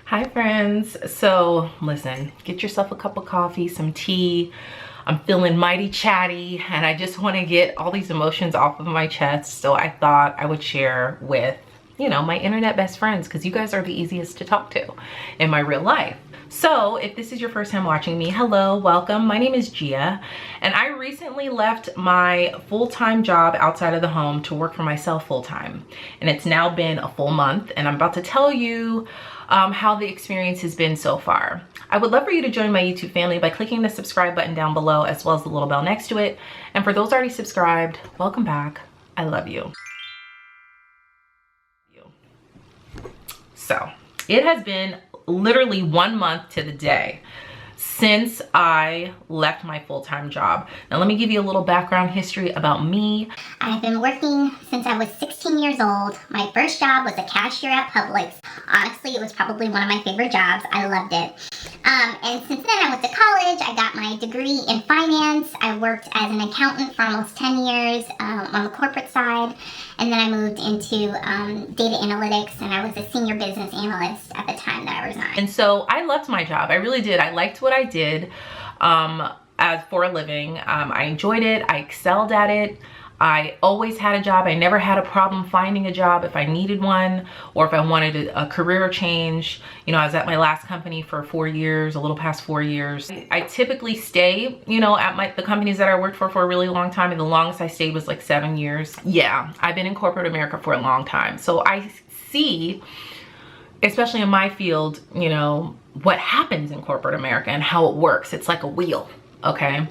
Hi friends. So listen, get yourself a cup of coffee, some tea. I'm feeling mighty chatty and I just want to get all these emotions off of my chest. So I thought I would share with, my internet best friends, because you guys are the easiest to talk to in my real life. So if this is your first time watching me, hello, welcome. My name is Gia and I recently left my full-time job outside of the home to work for myself full-time. And it's now been a full month and I'm about to tell you how the experience has been so far. I would love for you to join my YouTube family by clicking the subscribe button down below as well as the little bell next to it. And for those already subscribed, welcome back. I love you. So it has been literally 1 month to the day since I left my full-time job. Now let me give you a little background history about me. I've been working since I was 16 years old. My first job was a cashier at Publix. Honestly, it was probably one of my favorite jobs. I loved it. And since then I went to college. I got my degree in finance. I worked as an accountant for almost 10 years on the corporate side. And then I moved into data analytics and I was a senior business analyst at the time that I resigned. And so I loved my job. I really did. I liked what I did as for a living. I enjoyed it. I excelled at it. I always had a job. I never had a problem finding a job if I needed one or if I wanted a career change. I was at my last company for 4 years, a little past 4 years. I typically stay, at the companies that I worked for a really long time. And the longest I stayed was like 7 years. Yeah, I've been in corporate America for a long time. So I see, especially in my field, what happens in corporate America and how it works. It's like a wheel. Okay.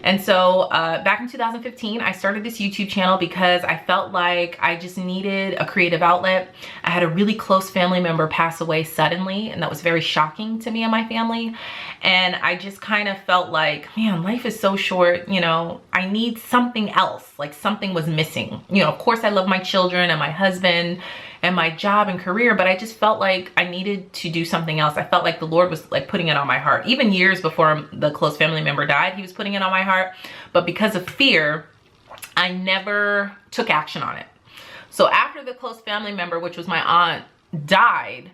And so back in 2015, I started this YouTube channel because I felt like I just needed a creative outlet. I had a really close family member pass away suddenly, and that was very shocking to me and my family. And I just kind of felt like, man, life is so short. I need something else. Like something was missing. Of course I love my children and my husband and my job and career, but I just felt like I needed to do something else. I felt like the Lord was like putting it on my heart. Even years before the close family member died, he was putting it on my heart. But because of fear, I never took action on it. So after the close family member, which was my aunt, died,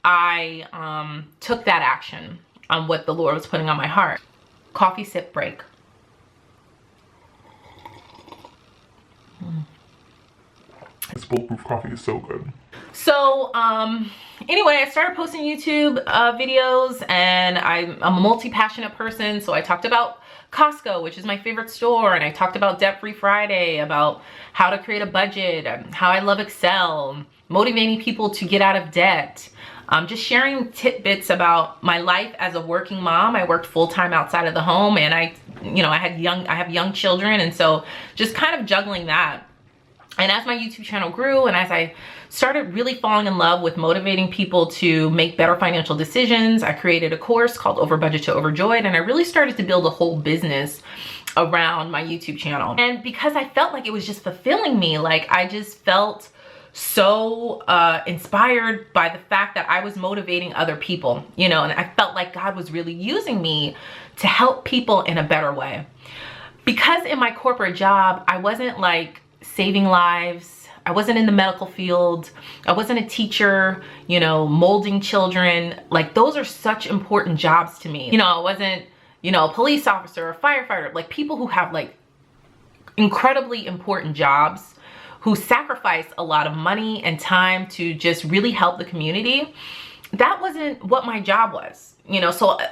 I took that action on what the Lord was putting on my heart. Coffee sip break. This bulletproof coffee is so good. So anyway, I started posting YouTube videos, and I'm a multi-passionate person. So I talked about Costco, which is my favorite store, and I talked about Debt-Free Friday, about how to create a budget, how I love Excel, motivating people to get out of debt. Just sharing tidbits about my life as a working mom. I worked full-time outside of the home, and I have young children, and so just kind of juggling that. And as my YouTube channel grew and as I started really falling in love with motivating people to make better financial decisions, I created a course called Over Budget to Overjoyed, and I really started to build a whole business around my YouTube channel. And because I felt like it was just fulfilling me, like I just felt so inspired by the fact that I was motivating other people, and I felt like God was really using me to help people in a better way. Because in my corporate job, I wasn't like saving lives. I wasn't in the medical field. I wasn't a teacher, molding children. Like those are such important jobs to me. I wasn't, a police officer or a firefighter, like people who have like incredibly important jobs, who sacrifice a lot of money and time to just really help the community. That wasn't what my job was. So as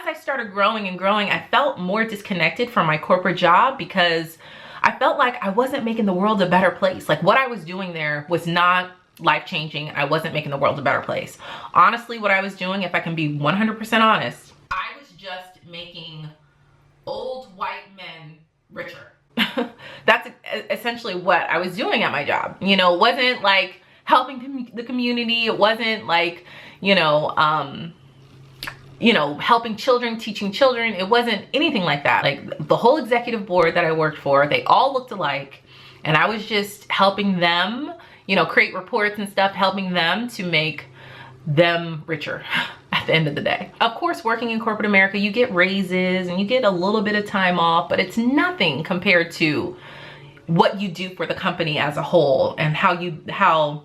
I started growing and growing, I felt more disconnected from my corporate job because I felt like I wasn't making the world a better place. Like what I was doing there was not life-changing. I wasn't making the world a better place. Honestly, what I was doing, if I can be 100% honest, I was just making old white men richer. That's essentially what I was doing at my job. It wasn't like helping the community. It wasn't like, helping children, teaching children. It wasn't anything like that. Like the whole executive board that I worked for, they all looked alike. And I was just helping them, create reports and stuff, helping them to make them richer at the end of the day. Of course, working in corporate America, you get raises and you get a little bit of time off, but it's nothing compared to what you do for the company as a whole and how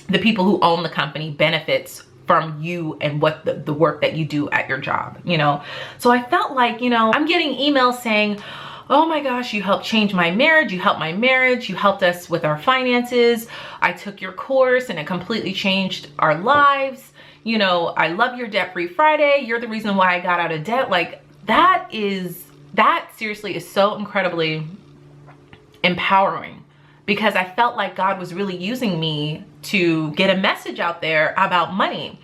the people who own the company benefits from you and what the work that you do at your job, you know? So I felt like, you know, I'm getting emails saying, oh my gosh, you helped change my marriage. You helped my marriage. You helped us with our finances. I took your course and it completely changed our lives. You know, I love your debt-free Friday. You're the reason why I got out of debt. Like that seriously is so incredibly empowering, because I felt like God was really using me to get a message out there about money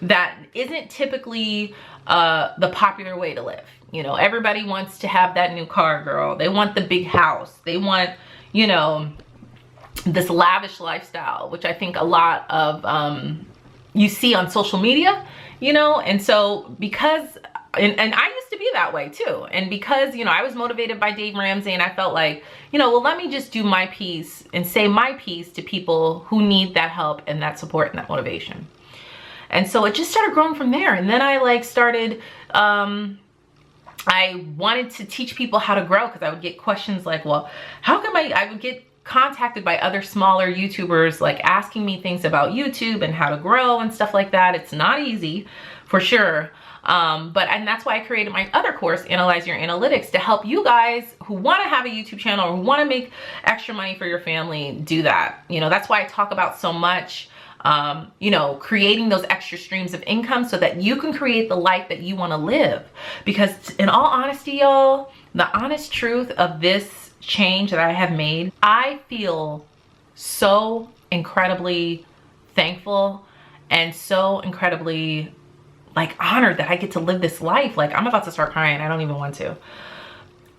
that isn't typically the popular way to live. You know, everybody wants to have that new car, girl. They want the big house. They want, you know, this lavish lifestyle, which I think a lot of you see on social media, you know. And so because and I used to be that way too, and because, you know, I was motivated by Dave Ramsey, and I felt like, you know, well, let me just do my piece and say my piece to people who need that help and that support and that motivation. And so it just started growing from there. And then I like started I wanted to teach people how to grow, because I would get questions like, well, how come I would get contacted by other smaller YouTubers like asking me things about YouTube and how to grow and stuff like that. It's not easy for sure. And that's why I created my other course, Analyze Your Analytics, to help you guys who want to have a YouTube channel or who want to make extra money for your family do that. You know, that's why I talk about so much, you know, creating those extra streams of income so that you can create the life that you want to live. Because in all honesty, y'all, the honest truth of this change that I have made, I feel so incredibly thankful and so incredibly like honored that I get to live this life. Like I'm about to start crying. I don't even want to.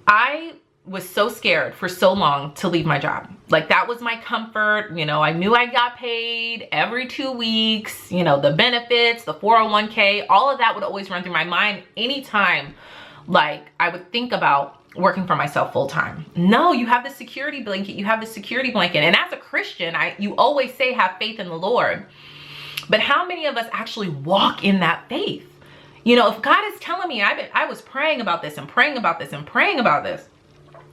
I was so scared for so long to leave my job. Like that was my comfort. You know, I knew I got paid every 2 weeks, you know, the benefits, the 401k, all of that would always run through my mind anytime like I would think about working for myself full time. No, you have the security blanket. You have the security blanket. And as a Christian, you always say have faith in the Lord. But how many of us actually walk in that faith? You know, if God is telling me, I was praying about this and praying about this and praying about this.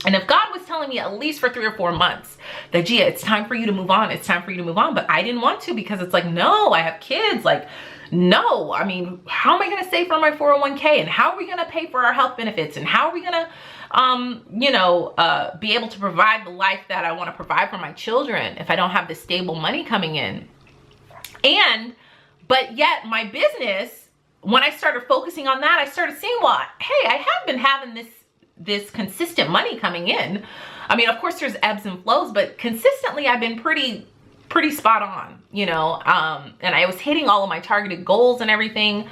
And if God was telling me at least for 3 or 4 months that, Gia, it's time for you to move on. It's time for you to move on. But I didn't want to, because it's like, no, I have kids. Like, no, I mean, how am I going to save for my 401k? And how are we going to pay for our health benefits? And how are we going to, you know, be able to provide the life that I want to provide for my children if I don't have the stable money coming in? But yet my business, when I started focusing on that, I started seeing, well, hey, I have been having this consistent money coming in. I mean, of course there's ebbs and flows, but consistently I've been pretty spot on, you know, and I was hitting all of my targeted goals and everything,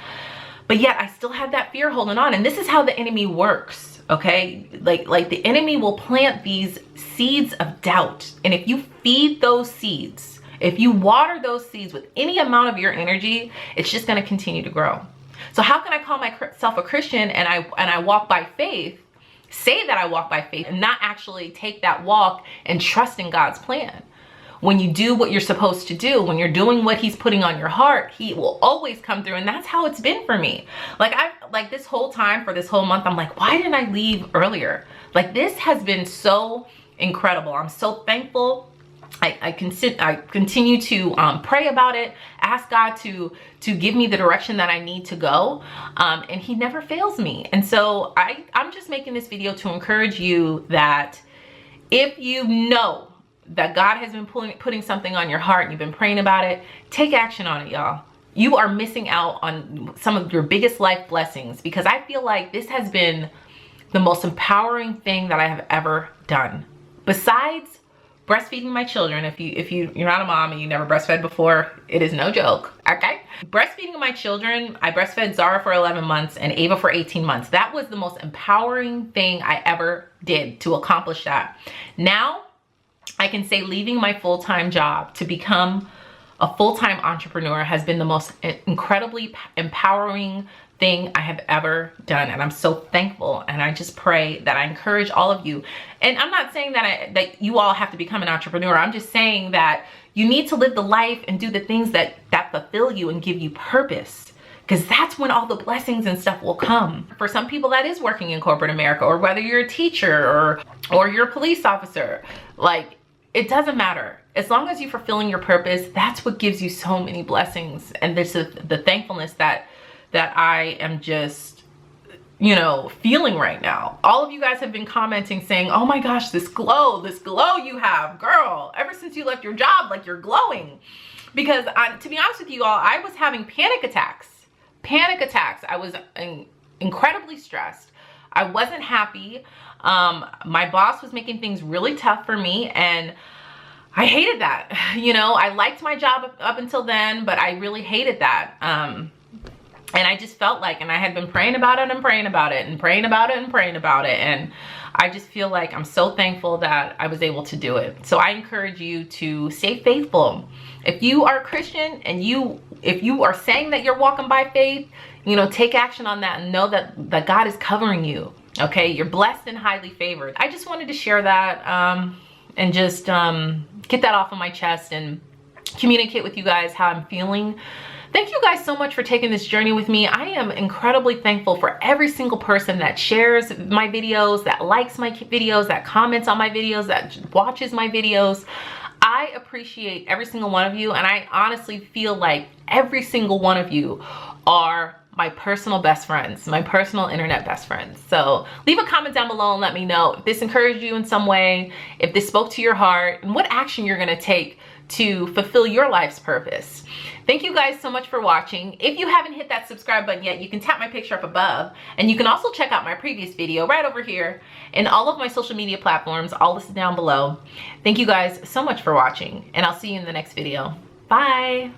but yet I still had that fear holding on. And this is how the enemy works. Okay. Like the enemy will plant these seeds of doubt. And if you feed those seeds, if you water those seeds with any amount of your energy, it's just going to continue to grow. So how can I call myself a Christian and I walk by faith, say that I walk by faith, and not actually take that walk and trust in God's plan? When you do what you're supposed to do, when you're doing what he's putting on your heart, he will always come through. And that's how it's been for me. Like this whole time, for this whole month, I'm like, why didn't I leave earlier? Like this has been so incredible. I'm so thankful. I continue to pray about it, ask God to give me the direction that I need to go, and he never fails me. And so I'm just making this video to encourage you that if you know that God has been putting something on your heart and you've been praying about it, take action on it, y'all. You are missing out on some of your biggest life blessings, because I feel like this has been the most empowering thing that I have ever done. Besides breastfeeding my children, if you're not a mom and you never breastfed before, it is no joke, okay? Breastfeeding my children, I breastfed Zara for 11 months and Ava for 18 months. That was the most empowering thing I ever did to accomplish that. Now, I can say leaving my full-time job to become a full-time entrepreneur has been the most incredibly empowering thing I have ever done, and I'm so thankful. And I just pray that I encourage all of you. And I'm not saying that you all have to become an entrepreneur. I'm just saying that you need to live the life and do the things that fulfill you and give you purpose, because that's when all the blessings and stuff will come. For some people, that is working in corporate America, or whether you're a teacher or you're a police officer. Like, it doesn't matter. As long as you're fulfilling your purpose, that's what gives you so many blessings. And this is the thankfulness that I am just, you know, feeling right now. All of you guys have been commenting saying, oh my gosh, this glow you have, girl, ever since you left your job, like you're glowing. Because to be honest with you all, I was having panic attacks. I was incredibly stressed. I wasn't happy. My boss was making things really tough for me, and I hated that. You know, I liked my job up until then, but I really hated that. And I just felt like, and I had been praying about it and praying about it and praying about it and praying about it. And I just feel like I'm so thankful that I was able to do it. So I encourage you to stay faithful. If you are a Christian and if you are saying that you're walking by faith, you know, take action on that and know that God is covering you. Okay, you're blessed and highly favored. I just wanted to share that and just get that off of my chest and communicate with you guys how I'm feeling. Thank you guys so much for taking this journey with me. I am incredibly thankful for every single person that shares my videos, that likes my videos, that comments on my videos, that watches my videos. I appreciate every single one of you, and I honestly feel like every single one of you are my personal best friends, my personal internet best friends. So leave a comment down below and let me know if this encouraged you in some way, if this spoke to your heart, and what action you're gonna take to fulfill your life's purpose. Thank you guys so much for watching. If you haven't hit that subscribe button yet, you can tap my picture up above, and you can also check out my previous video right over here, and all of my social media platforms, all listed down below. Thank you guys so much for watching, and I'll see you in the next video. Bye.